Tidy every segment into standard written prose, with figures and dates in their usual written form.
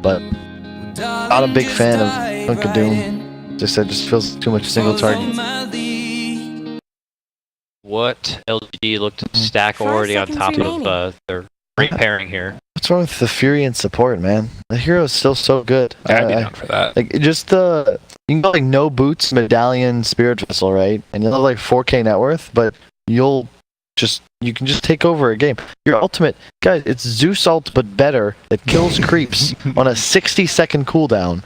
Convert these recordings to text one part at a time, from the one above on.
but not a big fan of Hunk of Doom. Just said, just feels too much single target. What LGD looked to stack already on top of their great pairing here? What's wrong with the Fury and support, man? The hero is still so good. I'd be down for that. Like, just you can go like no boots, medallion, spirit vessel, right? And you'll have like 4K net worth, but you can just take over a game. Your ultimate, guys, it's Zeus ult but better. It kills creeps on a 60-second cooldown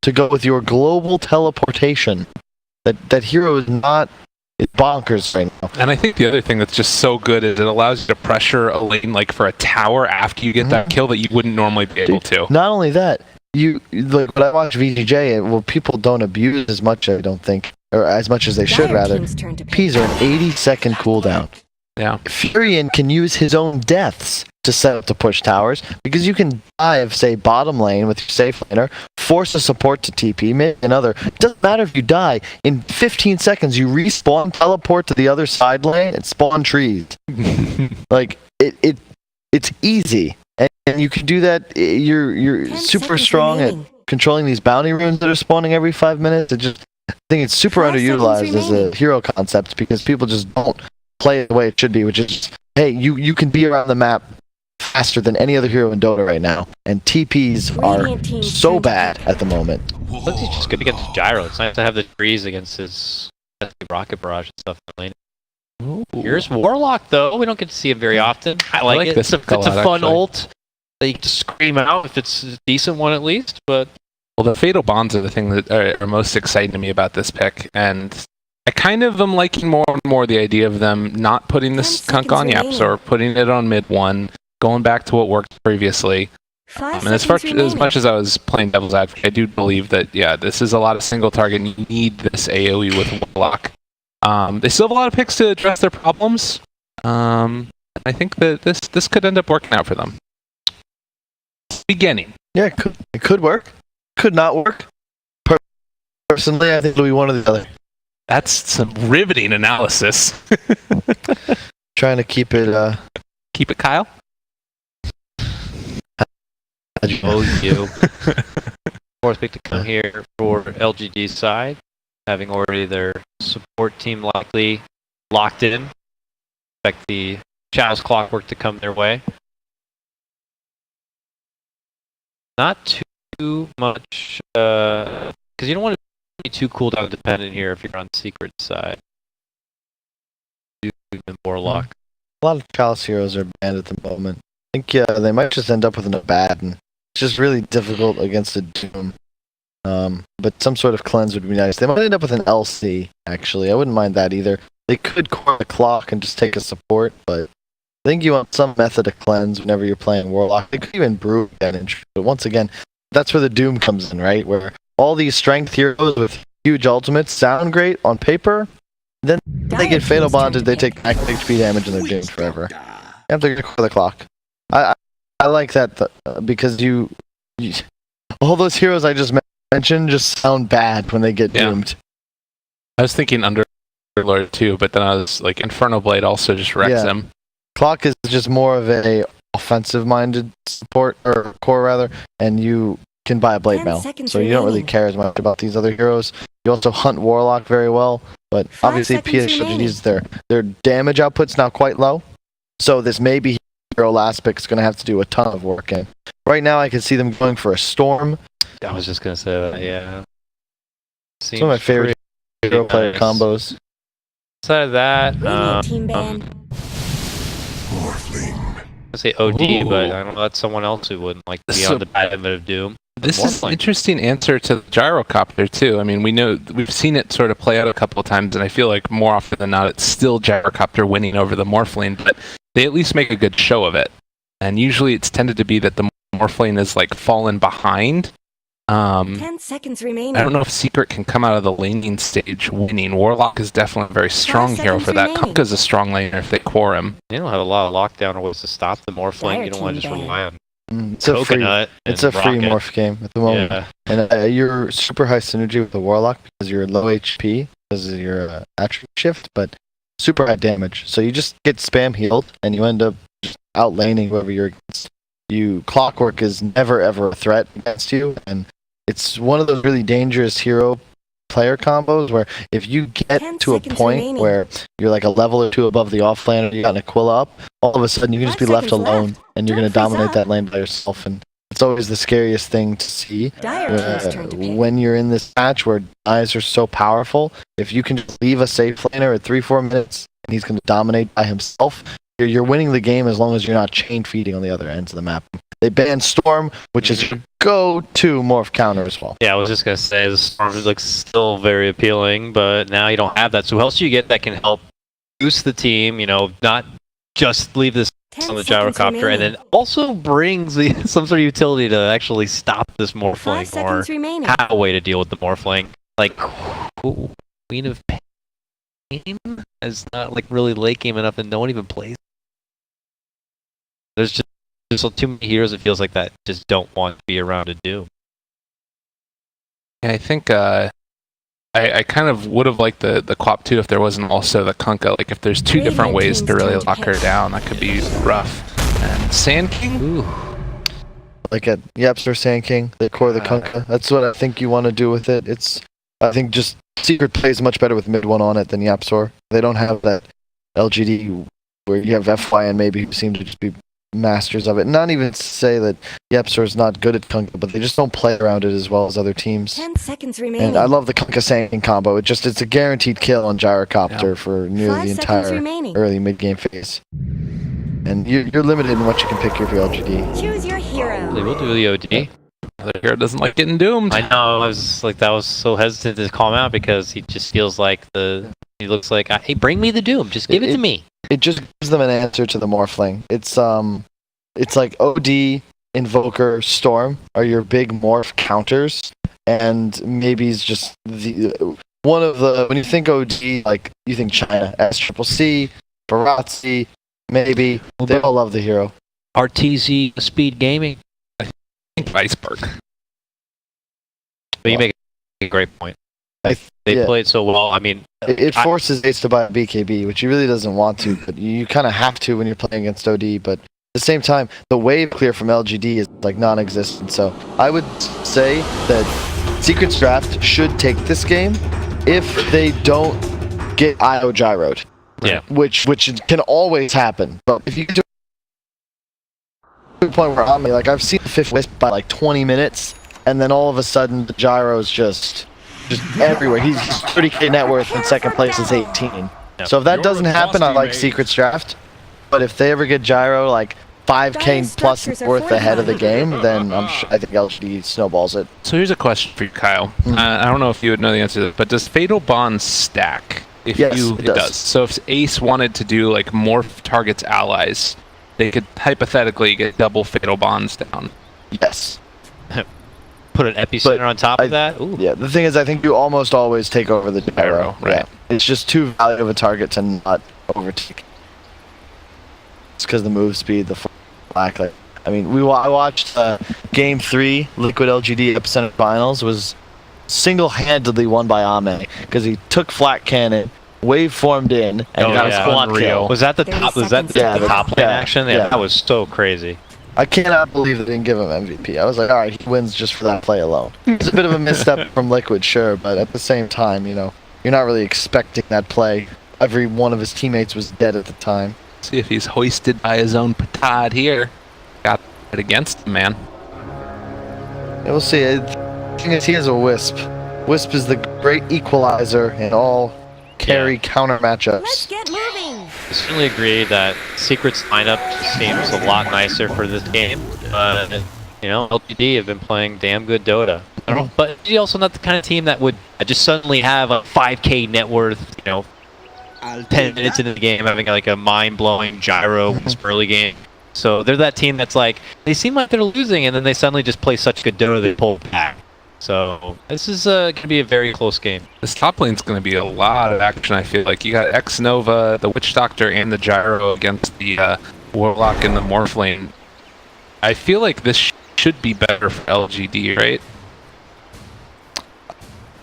to go with your global teleportation. That hero is not. It's bonkers right now. And I think the other thing that's just so good is it allows you to pressure a lane like for a tower after you get that kill that you wouldn't normally be able to. Not only that, like when I watch VGJ, well, people don't abuse as much, I don't think, or as much as they should rather. Ps are an 80-second cooldown. Yeah. Furion can use his own deaths to set up to push towers, because you can dive, say, bottom lane with your safe laner, force a support to TP, maybe another. It doesn't matter if you die. In 15 seconds, you respawn, teleport to the other side lane, and spawn trees. Like, it's easy. And you can do that. You're super strong at controlling these bounty runes that are spawning every 5 minutes. I think it's super underutilized as a hero concept, because people just don't play it the way it should be, which is, hey, you can be around the map faster than any other hero in Dota right now, and TPs are so bad at the moment. But he's just good against Gyro. It's nice to have the trees against his rocket barrage and stuff. Here's Warlock, though. We don't get to see him very often. I like it. It's a fun ult that you can scream out if it's a decent one at least. But well, the Fatal Bonds are the thing that are most exciting to me about this pick, and I kind of am liking more and more the idea of them not putting this skunk on Yaps or putting it on mid one, going back to what worked previously. And as much as I was playing devil's advocate, I do believe that, yeah, this is a lot of single target and you need this AoE with Warlock. They still have a lot of picks to address their problems. I think that this could end up working out for them. Beginning. Yeah, it could work. Could not work. Personally, I think it'll be one or the other. That's some riveting analysis. Trying to keep it Kyle? you. Fourth pick to come here for LGD's side, having already their support team likely locked in. Expect the Chow's clockwork to come their way. Not too much, because you don't want to be too cooldown dependent here if you're on secret side. Warlock. A lot of Chalice heroes are banned at the moment. I think they might just end up with an Abaddon. It's just really difficult against a Doom. But some sort of cleanse would be nice. They might end up with an LC, actually. I wouldn't mind that either. They could core the clock and just take a support, but I think you want some method of cleanse whenever you're playing Warlock. They could even brew again, but once again, that's where the Doom comes in, right? Where all these strength heroes with huge ultimates sound great on paper, then they get Fatal Bonded, they take max HP damage, and they're doomed forever. You have to core the clock. I like that because you all those heroes I just mentioned just sound bad when they get doomed. I was thinking Underlord too, but then I was like, Inferno Blade also just wrecks them. Clock is just more of a offensive-minded support, or core rather, and you can buy a Blade Mail, so you don't really care as much about these other heroes. You also hunt Warlock very well, but obviously PSG.LGS, their damage output's not quite low, so this may be hero last pick is going to have to do a ton of work in. Right now I can see them going for a Storm. I was just going to say that, yeah. It's one of my favorite hero player combos. Outside of that, I say OD, but I don't know, that's someone else who wouldn't like to be on the bad end of Doom. This is an interesting answer to the Gyrocopter too. I mean, we've seen it sort of play out a couple of times, and I feel like more often than not, it's still Gyrocopter winning over the Morphling, but they at least make a good show of it. And usually it's tended to be that the Morphling is like fallen behind. 10 seconds remaining. I don't know if Secret can come out of the laning stage winning. Warlock is definitely a very strong hero for that. Kunkka's a strong laner if they core him. You don't have a lot of lockdown or ways to stop the Morphling. You don't want to just rely on it's Coconut. It's a free morph game at the moment. Yeah. And you're super high synergy with the Warlock because you're low HP because of your attribute shift, but super high damage. So you just get spam healed and you end up out laning whoever you're against. Clockwork is never ever a threat against you, and it's one of those really dangerous hero player combos where if you get to a point where you're like a level or two above the off lane and you got an Aquila up, all of a sudden you can just be left alone and you're going to dominate that lane by yourself. And it's always the scariest thing to see when you're in this match where eyes are so powerful. If you can just leave a safe laner at 3-4 minutes and he's going to dominate by himself, you're winning the game as long as you're not chain feeding on the other ends of the map. They banned Storm, which is your go-to morph counter as well. Yeah, I was just going to say, the Storm looks still very appealing, but now you don't have that. So who else do you get that can help boost the team, not just leave this on the gyrocopter, and then also brings some sort of utility to actually stop this morphling or have a way to deal with the morphling. Like, Queen of Pain is not really late game enough and no one even plays. There's too many heroes, it feels like, that just don't want to be around to do. Yeah, I think I kind of would have liked the Quap too if there wasn't also the Kunkka. Like, if there's two different ways to really lock her down, that could be rough. And Sand King? Ooh. Like at Yapster Sand King, they core the Kunkka. That's what I think you want to do with it. I think just Secret plays much better with mid 1 on it than Yapsor. They don't have that LGD where you have FY and maybe who seem to just be masters of it. Not even to say that Yapsor is not good at Kunkka, but they just don't play around it as well as other teams. 10 seconds remaining. And I love the Kunkka Sand combo. It's a guaranteed kill on Gyrocopter for nearly the entire early mid-game phase. And you're limited in what you can pick here for LGD. Choose your hero. They will do the OD. The hero doesn't like getting doomed. I know, I was so hesitant to call him out because he just feels like he looks like, hey, bring me the doom, just give it to me. It just gives them an answer to the Morphling. It's like OD, Invoker, Storm are your big morph counters, and maybe it's just one of the, when you think OD, like you think China, SCCC, Barazzi, maybe they all love the hero. RTZ Speed Gaming. I think Iceberg. But you make a great point. They played so well. I mean, it forces Ace to buy a BKB, which he really doesn't want to, but you kind of have to when you're playing against OD. But at the same time, the wave clear from LGD is like non-existent. So I would say that Secret's Draft should take this game if they don't get IO gyroed. Yeah. Which can always happen. But if you get to a point where I've seen the fifth wisp by like 20 minutes, and then all of a sudden the gyro's just everywhere. He's 30k net worth and second place is 18. Yep. So if that doesn't happen, I like Secret's Draft. But if they ever get gyro like 5k plus worth ahead of the game, then I think LGD snowballs it. So here's a question for you, Kyle. I don't know if you would know the answer to this, but does Fatal Bond stack? Yes, it does. So if Ace wanted to do like morph targets allies, they could hypothetically get double Fatal Bonds down. Yes. Put an epicenter on top of that? Ooh. Yeah, the thing is, I think you almost always take over the gyro. Right. Yeah. It's just too valuable of a target to not overtake. It's because the move speed, the black. I mean, I watched Game 3, Liquid LGD Epicenter Finals, was single-handedly won by Ame because he took flat cannon, wave formed in, and got a squad kill. Was that the top? Was that the top lane action? Yeah, that was so crazy. I cannot believe they didn't give him MVP. I was like, all right, he wins just for that play alone. It's a bit of a misstep from Liquid, sure, but at the same time, you're not really expecting that play. Every one of his teammates was dead at the time. See if he's hoisted by his own petard here. Got it against him, man. Yeah, we'll see. The thing is, he has a Wisp. Wisp is the great equalizer in all carry counter matchups. Let's get moving. I certainly agree that Secret's lineup just seems a lot nicer for this game. But, LGD have been playing damn good Dota. I don't know, but LGD also not the kind of team that would just suddenly have a 5k net worth, 10 minutes into the game having like a mind-blowing gyro early game. So they're that team that's like, they seem like they're losing and then they suddenly just play such good Dota they pull back. So this is going to be a very close game. This top lane's going to be a lot of action, I feel like. You got X-Nova, the Witch Doctor, and the gyro against the Warlock in the Morph lane. I feel like this should be better for LGD, right?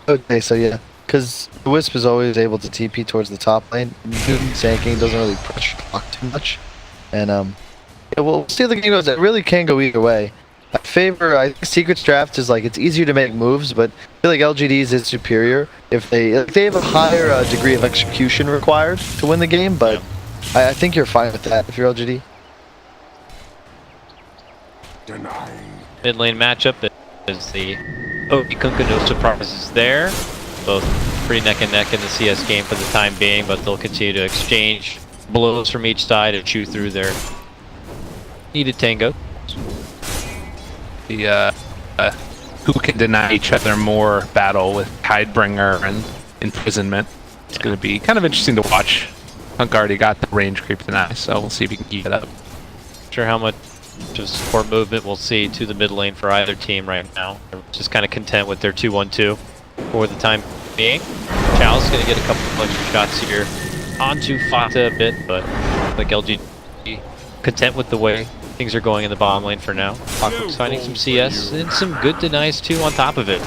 Okay, so yeah. Because the Wisp is always able to TP towards the top lane. Sand King doesn't really pressure block too much. And we'll see how the game goes. It really can go either way. I think Secrets Draft is like, it's easier to make moves, but I feel like LGD's is superior if they have a higher degree of execution required to win the game, but I think you're fine with that if you're LGD. Mid lane matchup is the OP Kunkka, no surprises there. Both pretty neck and neck in the CS game for the time being, but they'll continue to exchange blows from each side and chew through their needed tango. The who can deny each other more battle with Tidebringer and Imprisonment. It's going to be kind of interesting to watch. Punk already got the range creep deny, so we'll see if he can keep it up. Not sure how much of support movement we'll see to the mid lane for either team right now. They're just kind of content with their 2-1-2 for the time being. Chalice going to get a couple of extra shots here onto Fata a bit, but like LG content with the way things are going in the bottom lane for now. Clockwork's finding some CS and some good denies too on top of it.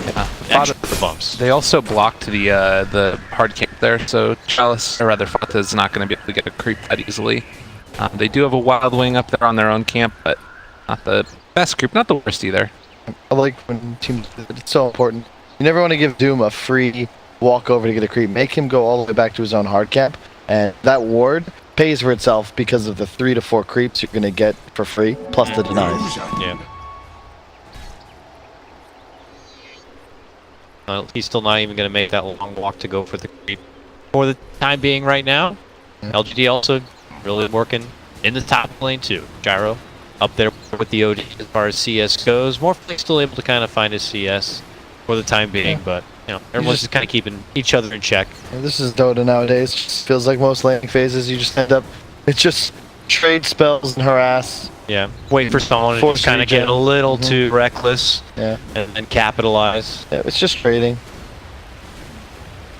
Yeah, Extra bumps. they also blocked the hard camp there, so Chalice, or rather Fata, is not going to be able to get a creep that easily. They do have a Wild Wing up there on their own camp, but not the best creep, not the worst either. I like when teams, it's so important. You never want to give Doom a free walk over to get a creep. Make him go all the way back to his own hard cap, and that ward pays for itself because of the 3 to 4 creeps you're going to get for free, plus the denies. Yeah. He's still not even going to make that long walk to go for the creep for the time being right now. LGD also really working in the top lane too. Gyro up there with the OD as far as CS goes. Morphling still able to kind of find his CS for the time being, but you know, everyone's just kind of keeping each other in check. And this is Dota nowadays. It just feels like most laning phases, you just end up, it's just trade spells and harass. Yeah, wait for someone to just kind of get a little too reckless, Yeah, and then capitalize. yeah, it's just trading.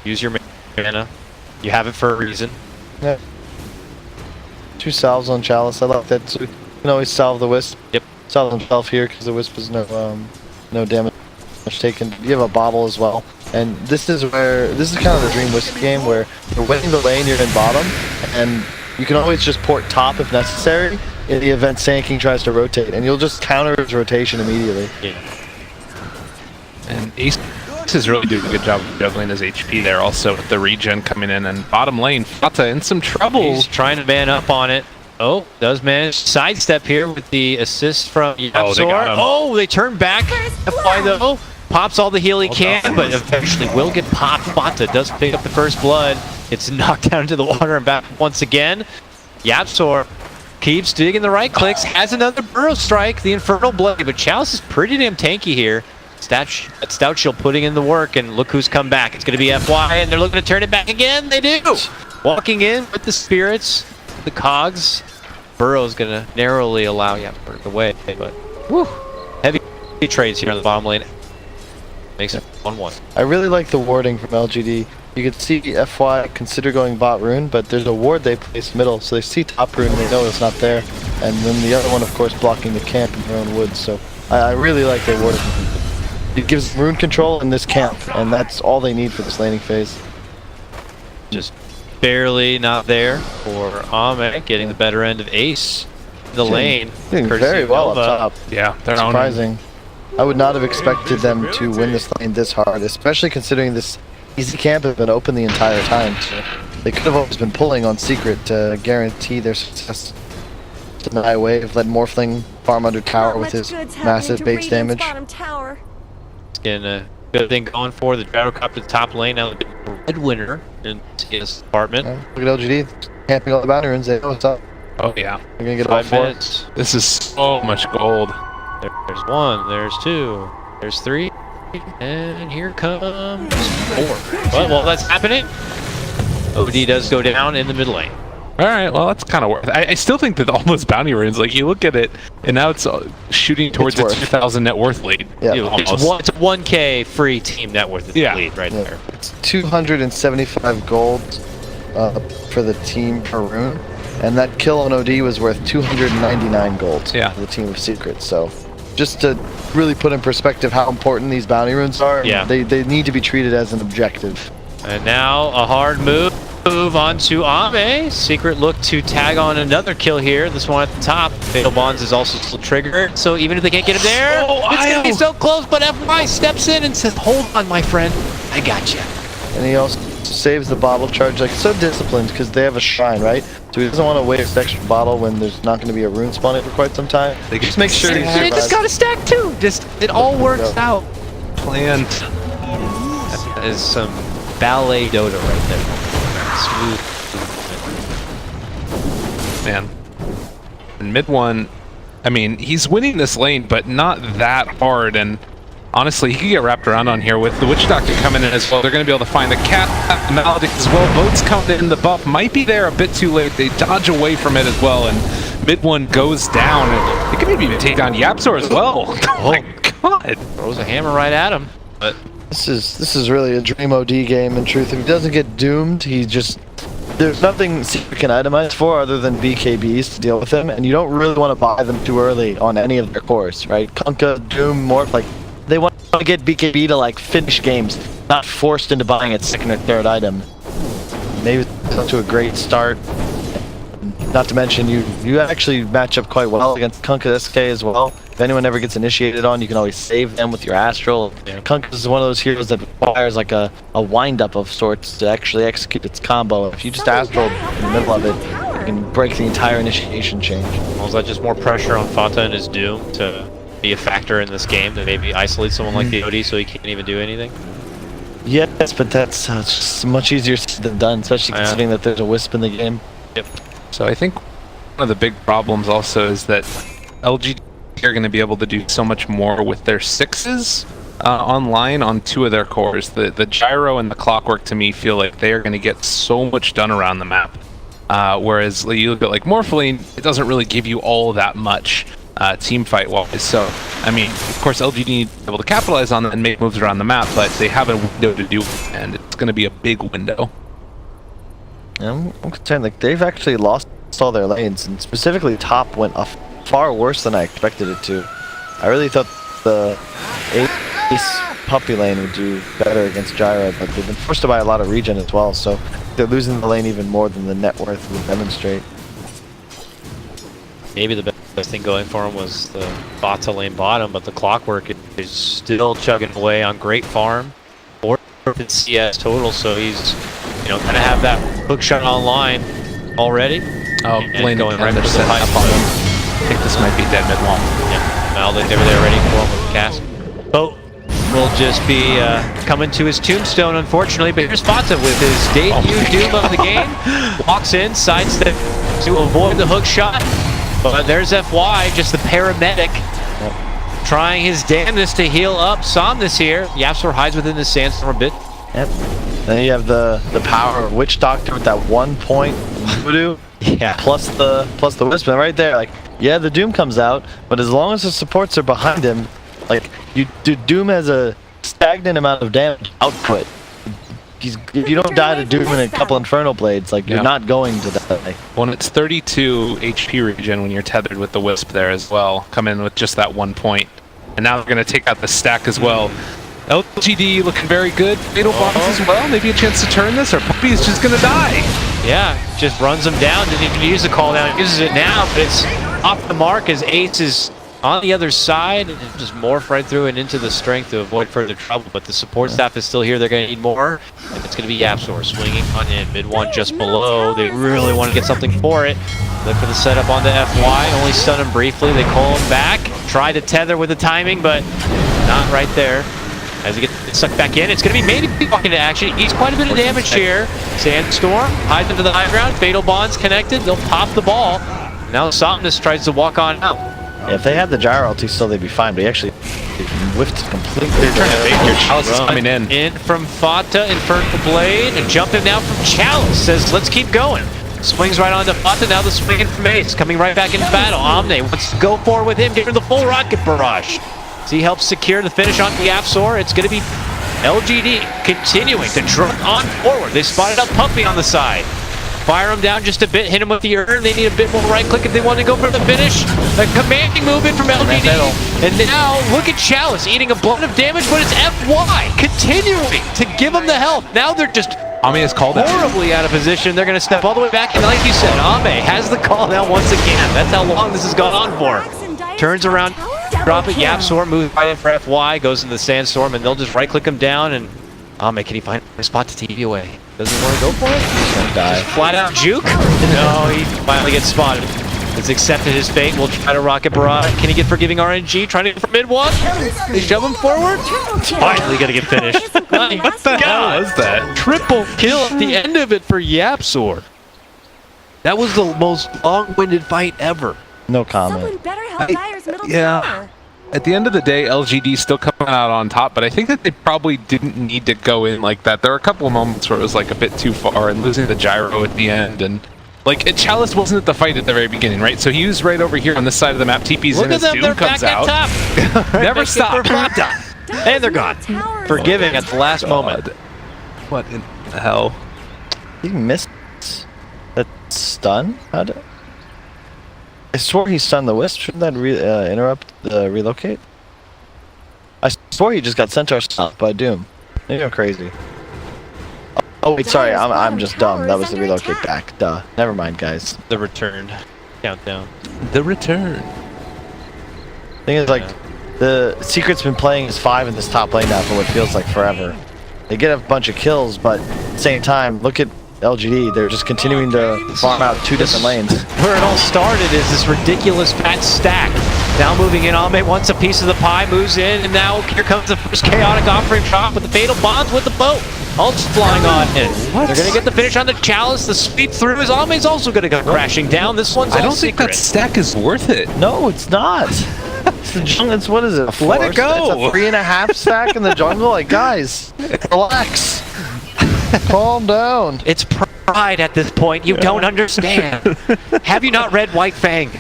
Use your mana. You have it for a reason. Yeah. 2 salves on Chalice. I like that. So you can always salve the Wisp. Yep. Salve himself here because the Wisp is no damage taken. You have a bobble as well. And this is kind of the dream Wisp game where you're winning the lane, you're in bottom, and you can always just port top if necessary in the event Sand King tries to rotate, and you'll just counter his rotation immediately. Yeah. And Ace is really doing a good job of juggling his HP there also with the regen coming in, and bottom lane, Fata in some trouble. He's trying to man up on it. Oh, does manage sidestep here with the assist from Yapsor. Oh, they got him. Oh, they turn back. FY though, pops all the heal he can, but eventually will get popped. Fata does pick up the first blood. It's knocked down into the water and back once again. Yapsor keeps digging the right clicks, has another burrow strike, the Infernal Blade, but Chalice is pretty damn tanky here. Stout Shield putting in the work, and look who's come back. It's going to be FY, and they're looking to turn it back again. They do. Walking in with the spirits, the cogs. Burrow's going to narrowly allow Yapsor the way, but whew, heavy trades here on the bottom lane. Makes it 1-1. I really like the warding from LGD. You can see FY consider going bot rune, but there's a ward they place middle, so they see top rune and they know it's not there. And then the other one, of course, blocking the camp in their own woods. So I really like their warding. It gives rune control in this camp, and that's all they need for this laning phase. Just barely not there for Ame, getting the better end of Ace in the lane. Doing very well up top. Yeah, they're surprising. I would not have expected them to win this lane this hard, especially considering this easy camp has been open the entire time. So they could have always been pulling on Secret to guarantee their success. Deny wave, let Morphling farm under tower with his massive base damage. Getting a good thing going for the Gyrocopter to the top lane. Now the red winner in his department. Look at LGD camping all the bounty runes. They know what's up. Oh yeah. They're gonna get 5 all 4. minutes. This is so much gold. There's 1, there's 2, there's 3, and here comes 4. Well, that's happening. OD does go down in the mid lane. All right, well, that's kind of worth it. I still think that all those bounty runes, like, you look at it, and now it's shooting towards a 2,000 net worth lead. Yeah, it's a 1K free team net worth lead right there. It's 275 gold for the team per rune, and that kill on OD was worth 299 gold for the team of Secrets. So just to really put in perspective how important these bounty runes are, they need to be treated as an objective. And now a hard move. move on to Ame. Secret look to tag on another kill here. This one at the top. Fatal Bonds is also still triggered. So even if they can't get him there, it's going to be so close. But FY steps in and says, hold on, my friend. I got you. And he also saves the bottle charge. Like, so disciplined because they have a shrine, right? So he doesn't want to waste extra bottle when there's not going to be a rune spawning for quite some time. They just make sure he They survives. just got a stack too. Just it all works out. Planned. That is some ballet Dota right there. Smooth. Man. In mid one, I mean, he's winning this lane, but not that hard. And honestly, he could get wrapped around on here with the Witch Doctor coming in as well. They're going to be able to find the cat, Maledict as well. Boats coming in. The buff might be there a bit too late. They dodge away from it as well, and mid one goes down. And they could maybe even take on Yapzor as well. Oh my god! Throws a hammer right at him. But This is really a Dream OD game. In truth, if he doesn't get doomed, he just there's nothing Secret can itemize for other than BKBs to deal with him, and you don't really want to buy them too early on any of their cores, right? Kunkka, Doom, Morph, like they want to get BKB to like finish games, not forced into buying its second or third item. Maybe it's up to a great start. Not to mention you actually match up quite well against Kunkka SK as well. If anyone ever gets initiated on, you can always save them with your Astral. Yeah. Kunkka is one of those heroes that requires like a wind-up of sorts to actually execute its combo. If you just Astral in the middle of it, you can break the entire initiation chain. well, is that just more pressure on Fata and his Doom to be a factor in this game to maybe isolate someone like the OD so he can't even do anything? Yes, but that's it's just much easier said than done, especially considering that there's a Wisp in the game. Yep. So I think one of the big problems also is that LG are going to be able to do so much more with their sixes online on two of their cores. The Gyro and the Clockwork to me feel like they are going to get so much done around the map. Whereas you look at like Morpholine, it doesn't really give you all that much team fight wise. So I mean, of course LG need to be able to capitalize on that and make moves around the map, but they have a window to do it, and it's going to be a big window. I'm concerned, like they've actually lost all their lanes, and specifically top went off far worse than I expected it to. I really thought the Ace Puppy lane would do better against Gyro, but they've been forced to buy a lot of regen as well, so they're losing the lane even more than the net worth would demonstrate. Maybe the best thing going for him was the Bata lane bottom, but the Clockwork is still chugging away on great farm. 4 CS total, so he's gonna have that hook shot online already. Oh, lane going right they're for the setting pipe. up on him. I think this might be dead mid one. Yeah, Maledict over there ready for him with the cast. Boat will just be coming to his tombstone, unfortunately, but here's Fata with his debut Doom of the game. Walks in, sidestep to avoid the hook shot, but there's FY, just the paramedic, trying his damnedest to heal up Somnus here. Yapzor hides within the sandstorm a bit. Yep. Then you have the power of Witch Doctor with that 1 point voodoo. Yeah. Plus the Wisp, and right there, like, yeah, the Doom comes out, but as long as the supports are behind him, like, Doom has a stagnant amount of damage output. If you don't die to Doom and a couple Infernal Blades, like, you're not going to die. Well, it's 32 HP regen when you're tethered with the Wisp there as well. Come in with just that 1 point. And now they're going to take out the stack as well. LGD looking very good. Fatal Bonds as well. Maybe a chance to turn this, or Puppy is just going to die. Yeah, just runs him down. Didn't even use the call down. Uses it now, but it's off the mark as Ace is on the other side and just morph right through and into the strength to avoid further trouble. But the support staff is still here. They're going to need more. And it's going to be Yapzor swinging on in. Mid one just below. They really want to get something for it. Look for the setup onto FY. Only stun him briefly. They call him back. Try to tether with the timing, but not right there. As he gets sucked back in, it's going to be maybe walking into action. Eats quite a bit of damage here. Sandstorm hides into the high ground. Fatal Bonds connected. They'll pop the ball. Now Somnus tries to walk on out. Yeah, if they had the Gyro ulti still, they'd be fine, but he actually whiffed completely. They're trying to bait your Chalice is coming in. In from Fata, Infernal Blade, and jumping now from Chalice. Says, let's keep going. Swings right onto Fata, now the swinging from Ace. Coming right back into battle. Omne wants to go forward with him, getting the full rocket barrage. So he helps secure the finish on Yapzor. It's going to be LGD continuing to truck on forward. They spotted up Puppy on the side. Fire him down just a bit, hit him with the urn. They need a bit more right click if they want to go for the finish. A commanding move in from LGD. And now look at Chalice eating a blunt of damage, but it's FY continuing to give him the health. Now they're just Ami is called out. Horribly out of position. They're going to step all the way back. And like you said, Ame has the call now once again. That's how long this has gone on for. Turns around, drop it. YapzOr moves right in for FY, goes into the Sandstorm, and they'll just right-click him down. And Ame, can he find a spot to TV away? Doesn't want to go for it? He's gonna die. Flat out juke? No, he finally gets spotted. He's accepted his fate. We'll try to rocket barrage. Can he get forgiving RNG? Trying to get for mid one. They shove him forward. Finally gonna get finished. What the hell was that? Triple kill at the end of it for YapzOr. That was the most long-winded fight ever. No comment. Someone better help Dyer's middle yeah. tower. At the end of the day, LGD still coming out on top, but I think that they probably didn't need to go in like that. There were a couple of moments where it was like a bit too far and losing the gyro at the end. And like, Chalice wasn't at the fight at the very beginning, right? So he was right over here on this side of the map. TP's Look in, at his them, Doom they're comes back out. at top. Never stop. And they're gone. Forgiving at the last moment. What in the hell? He missed that stun? How did... I swore he stunned the Wisp. Shouldn't that interrupt the relocate? I swore he just got Centaur stunned by Doom. Maybe I'm crazy. Oh wait, sorry, I'm just dumb. That was the relocate back. Duh. Never mind, guys. The return. Countdown. The return. Thing is, like, the Secret's been playing as 5 in this top lane now for what feels like forever. They get a bunch of kills, but at the same time, look at LGD. They're just continuing to farm out 2 different lanes. Where it all started is this ridiculous fat stack. Now moving in, Ame wants a piece of the pie, moves in, and now here comes the first chaotic offering shot with the fatal bonds with the boat. Ult's flying on in. They're going to get the finish on the Chalice. The sweep through is Ame's also going to go crashing down. This one's all I don't think secret. that stack is worth it. No, it's not. It's the jungle. It's what is it? A Let it go. It's a 3.5 stack in the jungle. Like, guys, relax. Calm down. It's pride at this point. You don't understand. Have you not read White Fang?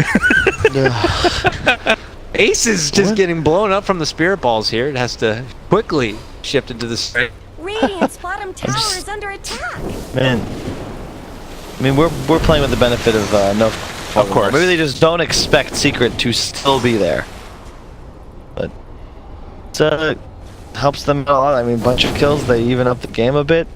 Ace is just getting blown up from the spirit balls here. It has to quickly shift into the straight. Radiant's bottom tower is under attack. Man, I mean, we're playing with the benefit of no. Of course. Maybe they just don't expect Secret to still be there. But it helps them a lot. I mean, bunch of kills. They even up the game a bit.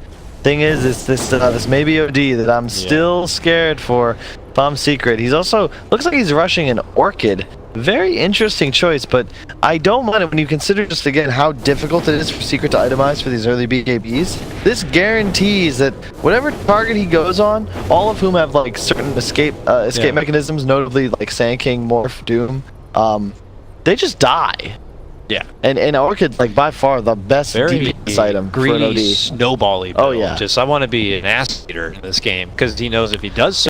Thing is, it's this maybe OD that I'm still scared for. Bomb Secret. He's also looks like he's rushing an Orchid. Very interesting choice, but I don't mind it when you consider just again how difficult it is for Secret to itemize for these early BKBs. This guarantees that whatever target he goes on, all of whom have like certain escape mechanisms, notably like Sand King, Morph, Doom, they just die. Yeah. And Orchid, like by far the best DPS item for an OD. Greedy, snowbally build. Oh yeah. Just I want to be an ass eater in this game because he knows if he does so.